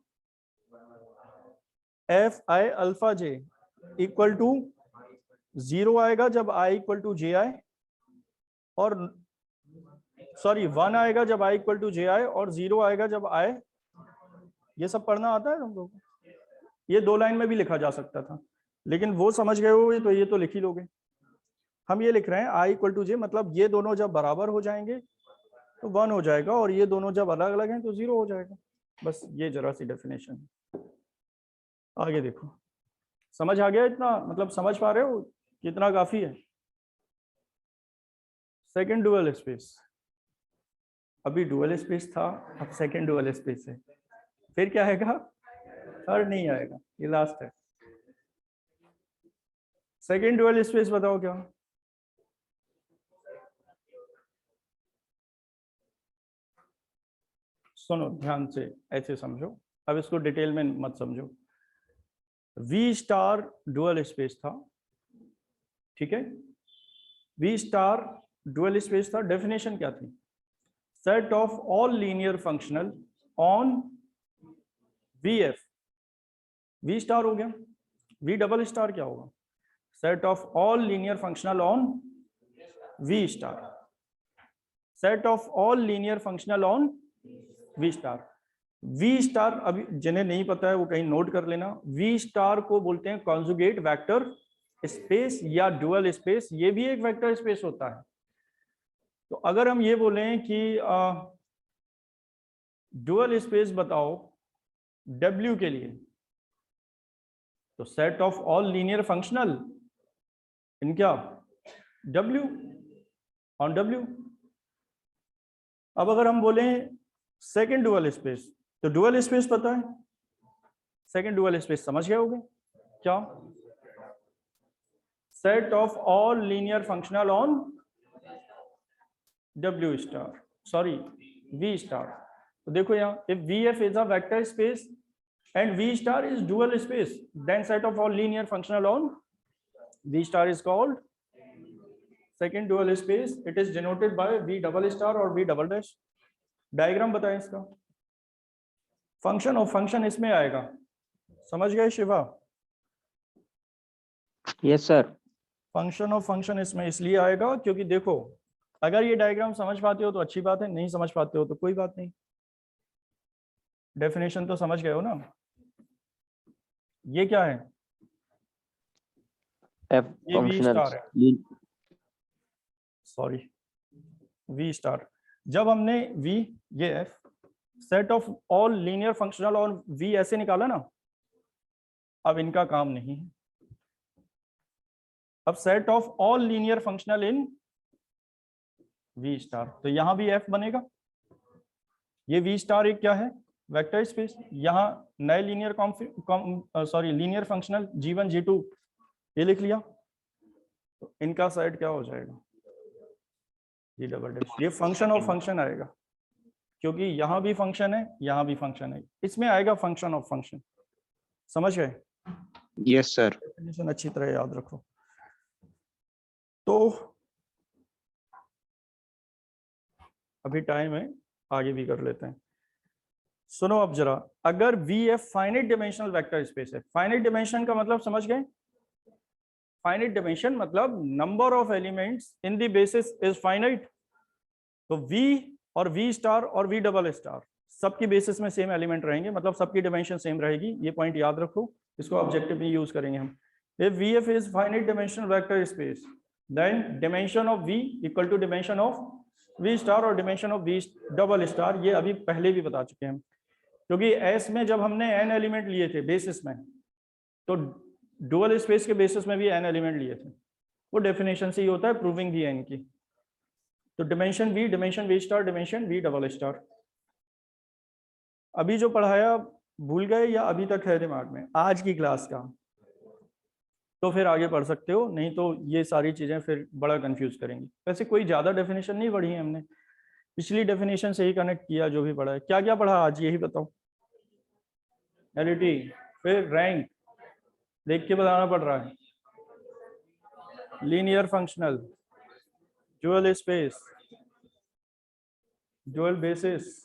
Fi alpha j equal to 0 आएगा जब i इक्वल टू j आए, और सॉरी 1 आएगा जब i इक्वल टू j आए, और 0 आएगा जब i, ये सब पढ़ना आता है तुम लोग, ये 2 लाइन में भी लिखा जा सकता था, लेकिन वो समझ गए हो तो ये तो लिख ही लोगे। हम ये लिख रहे हैं i इक्वल टू j, मतलब ये दोनों जब बराबर हो जाएंगे तो 1 हो जाएगा, और ये दोनों जब अलग अलग हैं तो 0 हो जाएगा। बस ये जरा सी डेफिनेशन है। आगे देखो, समझ आ गया इतना, मतलब समझ पा रहे हो कितना काफी है। सेकंड डुअल स्पेस, अभी डुअल स्पेस था, अब सेकंड डुअल स्पेस है, फिर क्या आएगा, थर्ड नहीं आएगा, ये लास्ट है। सेकंड डुअल स्पेस बताओ क्या, सुनो ध्यान से, ऐसे समझो, अब इसको डिटेल में मत समझो। वी स्टार डुअल स्पेस था, ठीक है, वी स्टार डुअल स्पेस था। डेफिनेशन क्या थी, set of all linear functional on VF, V star हो गया, वी डबल स्टार क्या होगा, set of all linear functional on V star, set of all linear functional on V star. V star, अभी जिन्हें नहीं पता है वो कहीं नोट कर लेना, V स्टार को बोलते हैं कॉन्जुगेट वेक्टर स्पेस या डुअल स्पेस, ये भी एक वेक्टर स्पेस होता है। तो अगर हम ये बोलें कि डुअल स्पेस बताओ W के लिए, तो set of all linear functional in क्या W ऑन W। अब अगर हम बोलें सेकंड डुअल स्पेस, तो डुअल स्पेस पता है, सेकंड डुअल स्पेस समझ गए होगे क्या, set of all linear functional on W star, sorry V star. तो देखो यहाँ, if VF is a vector space and V star is dual space, then set of all linear functional on V star is called second dual space. It is denoted by V double star or V double dash. Diagram बताएं इसका, function of function इसमें आएगा, समझ गए Shiva. Yes sir. Function of function इसमें इसलिए आएगा क्योंकि देखो, अगर ये डायग्राम समझ पाते हो तो अच्छी बात है, नहीं समझ पाते हो तो कोई बात नहीं। डेफिनेशन तो समझ गए हो ना। ये क्या है, ये V स्टार है, सॉरी V स्टार। जब हमने V, ये F, set of all linear functional और V ऐसे निकाला ना, अब इनका काम नहीं है। अब set of all linear functional in V star, तो यहां भी F बनेगा। ये V स्टार एक क्या है, वेक्टर स्पेस। यहाँ नए linear linear functional G1 G2 ये लिख लिया, तो इनका सेट क्या हो जाएगा, G डबल डैश। ये फंक्शन ऑफ फंक्शन आएगा क्योंकि यहाँ भी फंक्शन है, यहाँ भी फंक्शन है, इसमें आएगा फंक्शन ऑफ फंक्शन। समझ गए? Yes sir. डेफिनेशन अच्छी तरह याद रखो। तो अभी टाइम है, आगे भी कर लेते हैं। सुनो अब जरा, अगर VF finite dimensional vector space है, फाइनाइट डिमेंशन का मतलब समझ गए? फाइनाइट डिमेंशन मतलब number of elements in the basis is finite. तो V और V स्टार और V डबल स्टार सबकी बेसिस में सेम एलिमेंट रहेंगे, मतलब सबकी डिमेंशन सेम रहेगी। ये पॉइंट याद रखो, इसको ऑब्जेक्टिव में यूज करेंगे हम। If VF is finite dimensional vector space, then dimension of V equal to dimension of V star और dimension of V double star, ये अभी पहले भी बता चुके हैं। क्योंकि S में जब हमने n एलिमेंट लिए थे बेसिस में, तो डुअल स्पेस के बेसिस में भी n एलिमेंट लिए थे। वो डेफिनेशन से ही होता है प्रूविंग दी n की। तो dimension V star, dimension V double star. अभी जो पढ़ाया भूल गए या अभी तक है दिमाग में आज की क्लास का? तो फिर आगे पढ़ सकते हो, नहीं तो ये सारी चीजें फिर बड़ा कंफ्यूज करेंगी। वैसे कोई ज्यादा डेफिनेशन नहीं पढ़ी है हमने, पिछली डेफिनेशन से ही कनेक्ट किया जो भी पढ़ा है। क्या क्या पढ़ा आज, यही बताओ। एलिटी, फिर रैंक, देख के बताना पड़ रहा है। Linear functional, dual space, dual basis,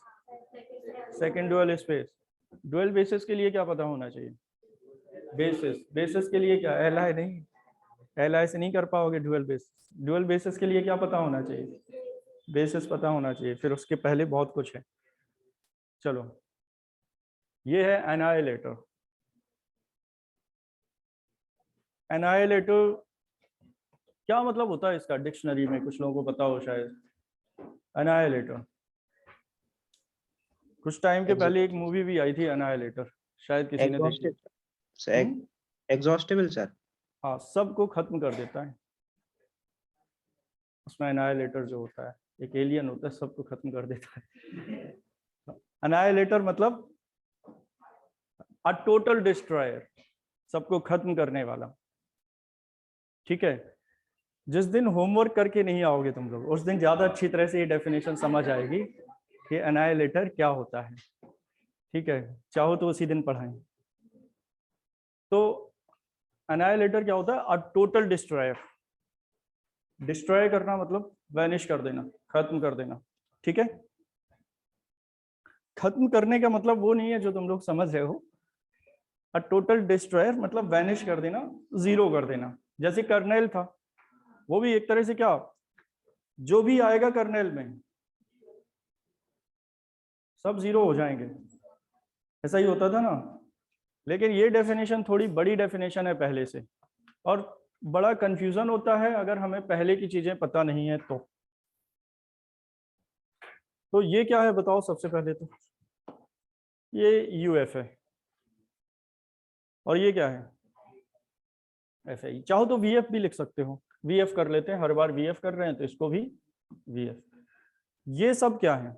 second dual space. Dual basis के लिए क्या पता होना चाहिए? बेसिस, बेसिस के लिए क्या एलआई? नहीं, एलआई से नहीं कर पाओगे डुअल बेसिस। डुअल बेसिस के लिए क्या पता होना चाहिए? बेसिस पता होना चाहिए, फिर उसके पहले बहुत कुछ है। चलो, ये है एनाइलेटर। एनाइलेटर क्या मतलब होता है इसका डिक्शनरी में? कुछ लोगों को पता हो शायद। एनाइलेटर, कुछ टाइम के पहले एक मूवी भी आई थी एनाइलेटर, शायद किसी ने देखी। Exhaustible sir. हाँ, सबको खत्म कर देता है उसमें। एनाइलेटर जो होता है एक एलियन होता है, सबको खत्म कर देता है। एनाइलेटर मतलब अ टोटल डिस्ट्रॉयर, सबको खत्म करने वाला। ठीक है, जिस दिन होमवर्क करके नहीं आओगे तुम लोग, उस दिन ज्यादा अच्छी तरह से ये डेफिनेशन समझ आएगी कि एनाइलेटर क्या होता है। ठीक है, चाहो तो उसी दिन पढ़ाएं। तो एनाइलेटर क्या होता है? A total destroyer. डिस्ट्रॉय करना मतलब वैनिश कर देना, खत्म कर देना। ठीक है, खत्म करने का मतलब वो नहीं है जो तुम लोग समझ रहे हो। अ टोटल डिस्ट्रॉयर मतलब वैनिश कर देना, जीरो कर देना। जैसे कर्नेल था, वो भी एक तरह से क्या, जो भी आएगा कर्नेल में सब जीरो हो जाएंगे, ऐसा ही होता था ना। लेकिन ये डेफिनेशन थोड़ी बड़ी डेफिनेशन है पहले से, और बड़ा कंफ्यूजन होता है अगर हमें पहले की चीजें पता नहीं है तो ये क्या है बताओ? सबसे पहले तो ये यूएफ है, और ये क्या है? एफआई। चाहो तो वीएफ भी लिख सकते हो, वीएफ कर लेते हैं, हर बार वीएफ कर रहे हैं तो इसको भी वीएफ। ये सब क्या है?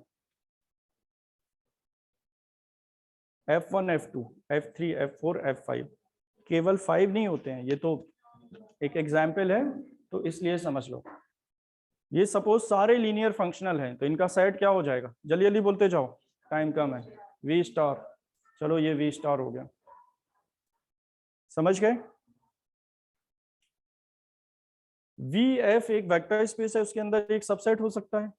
F1, F2, F3, F4, F5। केवल 5 नहीं होते हैं, ये तो एक एग्जाम्पल है तो इसलिए समझ लो। ये सपोज सारे लीनियर फंक्शनल हैं तो इनका सेट क्या हो जाएगा? जल्दी जल्दी बोलते जाओ, टाइम कम है। V स्टार, चलो ये V स्टार हो गया, समझ गए? VF एक वेक्टर स्पेस है, उसके अंदर एक सबसेट हो सकता है,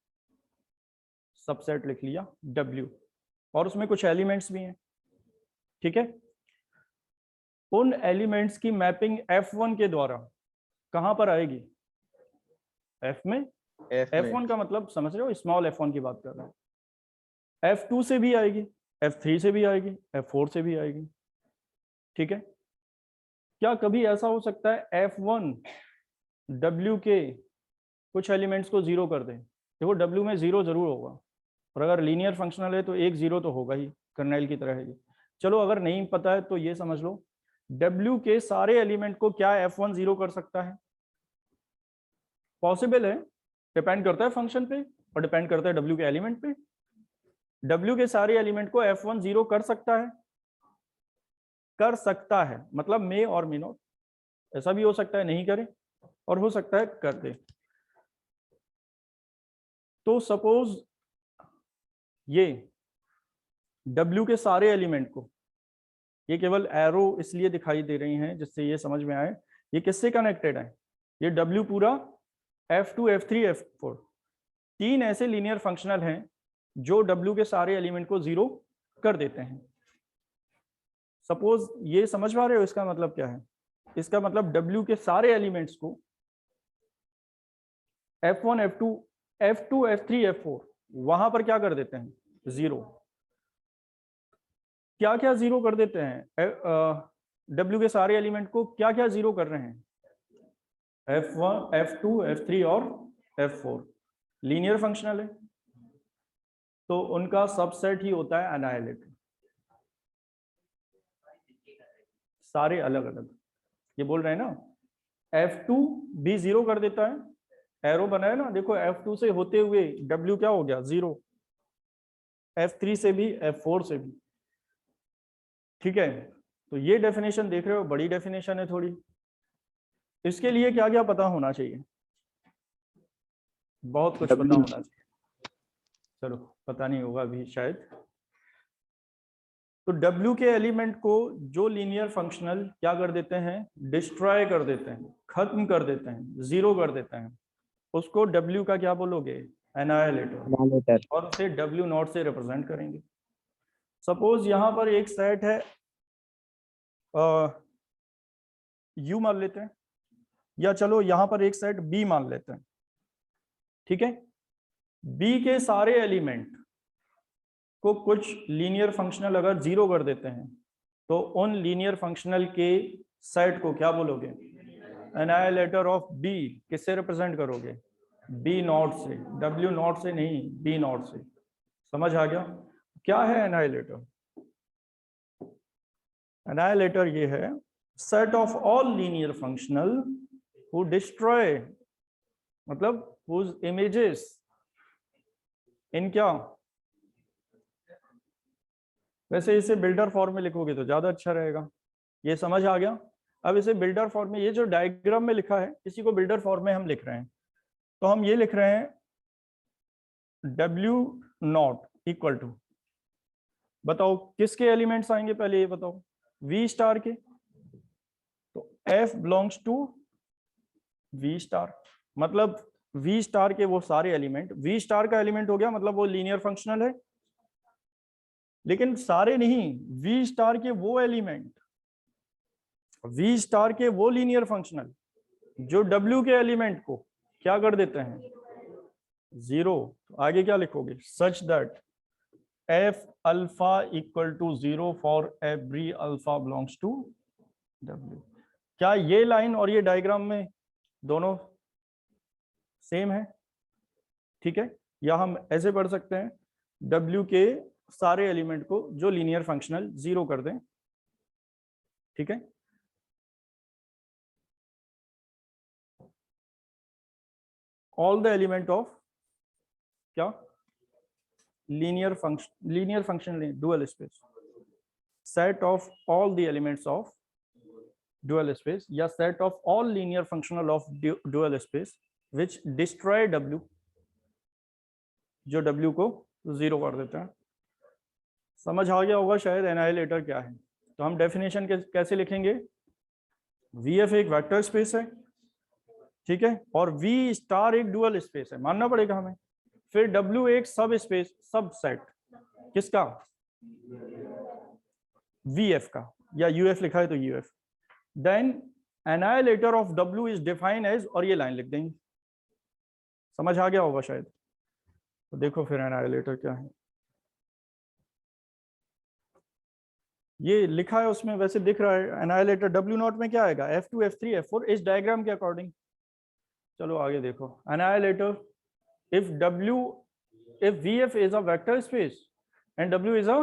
सबसेट लिख लिया W, और उसमें कुछ एलिमेंट्स भी हैं। ठीक है, उन एलिमेंट्स की मैपिंग F1 के द्वारा कहां पर आएगी? F में। F1 का मतलब समझ रहे हो, स्मॉल f1 की बात कर रहे हैं। F2 से भी आएगी, F3 से भी आएगी, F4 से भी आएगी। ठीक है, क्या कभी ऐसा हो सकता है F1 W के कुछ एलिमेंट्स को जीरो कर दे? देखो W में जीरो जरूर होगा, और अगर लीनियर फंक्शनल है तो एक जीरो तो होगा ही, कर्नेल की तरह है। चलो अगर नहीं पता है तो ये समझ लो, W के सारे एलिमेंट को क्या F1 जीरो कर सकता है? पॉसिबल है, डिपेंड करता है फंक्शन पे और डिपेंड करता है W के एलिमेंट पे। W के सारे एलिमेंट को F1 जीरो कर सकता है? कर सकता है, मतलब मे और मे नॉट। ऐसा भी हो सकता है नहीं करे, और हो सकता है कर दे। तो सपोज ये W के सारे एलिमेंट को, ये केवल एरो इसलिए दिखाई दे रही हैं जिससे ये समझ में आए ये किससे कनेक्टेड है। ये W पूरा F2 F3 F4 तीन ऐसे लीनियर फंक्शनल हैं जो W के सारे एलिमेंट को 0 कर देते हैं। सपोज ये समझ पा रहे हो इसका मतलब क्या है? इसका मतलब W के सारे एलिमेंट्स को F1 F2 F3 F4 वहां पर क्या कर देते हैं? 0। क्या क्या 0 कर देते हैं? W के सारे एलिमेंट को क्या क्या 0 कर रहे हैं? F1 F2 F3 और F4 लीनियर फंक्शनल है तो उनका सबसेट ही होता है एनाइलेटर। सारे अलग अलग ये बोल रहे हैं ना। F2 भी 0 कर देता है, एरो बनाया ना, देखो F2 से होते हुए W क्या हो गया? 0। F3 से भी F4 से भी। ठीक है, तो ये डेफिनेशन देख रहे हो, बड़ी डेफिनेशन है थोड़ी। इसके लिए क्या क्या पता होना चाहिए? बहुत कुछ पता होना चाहिए। चलो पता नहीं होगा अभी शायद। तो W के एलिमेंट को जो लीनियर फंक्शनल क्या कर देते हैं? डिस्ट्रॉय कर देते हैं, खत्म कर देते हैं, 0 कर देते हैं, उसको W का क्या बोलोगे? एनाइलेटर। और उसे W0 से रिप्रेजेंट करेंगे। सपोज यहां पर एक सेट है U मान लेते हैं, या चलो यहां पर एक सेट B मान लेते हैं। ठीक है, B के सारे एलिमेंट को कुछ लीनियर फंक्शनल अगर 0 कर देते हैं तो उन लीनियर फंक्शनल के सेट को क्या बोलोगे? एनाइलेटर ऑफ B। किससे रिप्रेजेंट करोगे? B0 से, W0 से नहीं, B0 से। समझ आ गया? क्या है एनाइलेटर? एनाइलेटर ये है set of all linear functional who destroy, मतलब हुज इमेजेस इन क्या, वैसे इसे बिल्डर फॉर्म में लिखोगे तो ज्यादा अच्छा रहेगा। ये समझ आ गया? अब इसे बिल्डर फॉर्म में, ये जो डायग्राम में लिखा है इसी को बिल्डर फॉर्म में हम लिख रहे हैं। तो हम ये लिख रहे हैं W0 इक्वल टू, बताओ किसके एलिमेंट्स आएंगे पहले ये बताओ? V स्टार के। तो F belongs to V star, मतलब V स्टार के वो सारे एलिमेंट, V स्टार का एलिमेंट हो गया मतलब वो लीनियर फंक्शनल है। लेकिन सारे नहीं, V स्टार के वो एलिमेंट, V स्टार के वो लीनियर फंक्शनल जो W के एलिमेंट को क्या कर देते हैं? 0। तो आगे क्या लिखोगे? Such that F alpha equal to 0 for every alpha belongs to W। क्या ये लाइन और ये डायग्राम में दोनों सेम है? ठीक है, या हम ऐसे पढ़ सकते हैं W के सारे एलिमेंट को जो लीनियर फंक्शनल 0 कर दें। ठीक है, ऑल द एलिमेंट ऑफ क्या? Linear function dual space, set of all the elements of dual space, या set of all linear functional of dual space which destroy W, जो W को 0 कर देते हैं। समझ आ गया होगा शायद एनाइलेटर क्या है। तो हम डेफिनेशन कैसे लिखेंगे? VF एक वेक्टर स्पेस है, ठीक है, और V स्टार एक डुअल स्पेस है, मानना पड़ेगा हमें। फिर W एक सब स्पेस, सब सेट किसका? VF का, या UF लिखा है तो UF। Then annihilator of W is defined as, और ये लाइन लिख देंगे। समझ आ गया होगा शायद। तो देखो फिर एनाइलेटर क्या है, ये लिखा है उसमें, वैसे दिख रहा है। एनाइलेटर W0 में क्या आएगा? F2 F3 F4 इस डायग्राम के अकॉर्डिंग। चलो आगे देखो, एनाइलेटर if VF is a vector space and W is a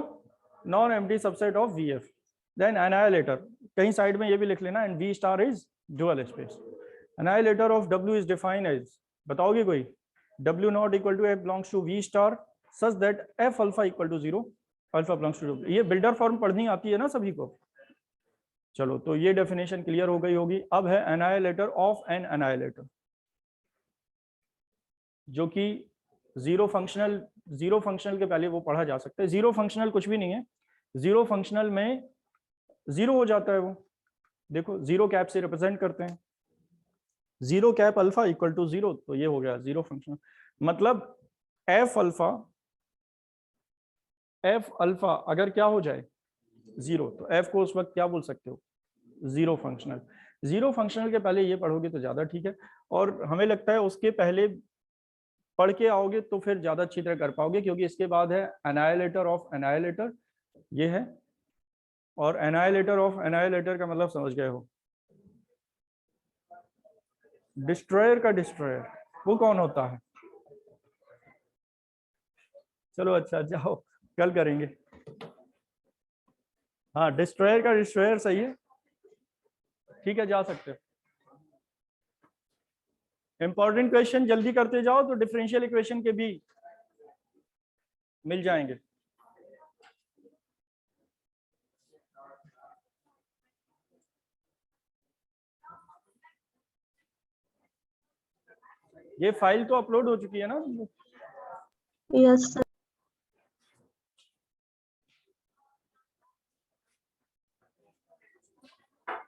non-empty subset of VF, then annihilator, कहीं साइड में ये भी लिख लेना, and V star is dual space. Annihilator of W is defined as, बताओगे कोई? W0 equal to F belongs to V star such that F alpha equal to 0, alpha belongs to W। ये builder form पढ़नी आती है ना सभी को। चलो तो ये डेफिनेशन क्लियर हो गई होगी। अब है एनाइलेटर ऑफ एन एनाइलेटर, जो कि जीरो फंक्शनल के पहले वो पढ़ा जा सकता है। जीरो फंक्शनल कुछ भी नहीं है, जीरो फंक्शनल में 0 हो जाता है वो। देखो 0 कैप से रिप्रेजेंट करते हैं। Zero cap alpha equal to zero, तो ये हो गया जीरो फंक्शन। मतलब एफ अल्फा अगर क्या हो जाए जीरो, तो एफ को उस वक्त क्या बोल सकते हो, जीरो फंक्शनल। जीरो फंक्शनल के पहले ये पढ़ोगे तो ज्यादा ठीक है, और हमें लगता है उसके पहले पढ़ के आओगे तो फिर ज्यादा अच्छी तरह कर पाओगे, क्योंकि इसके बाद है एनाइलेटर ऑफ एनाइलेटर, ये है। और एनाइलेटर ऑफ एनाइलेटर का मतलब समझ गए हो, डिस्ट्रॉयर का डिस्ट्रॉयर, वो कौन होता है? चलो अच्छा जाओ, कल करेंगे। हाँ, डिस्ट्रॉयर का डिस्ट्रॉयर सही है, ठीक है, जा सकते हो। इंपॉर्टेंट क्वेश्चन जल्दी करते जाओ तो डिफरेंशियल इक्वेशन के भी मिल जाएंगे। ये फाइल तो अपलोड हो चुकी है ना? Yes sir.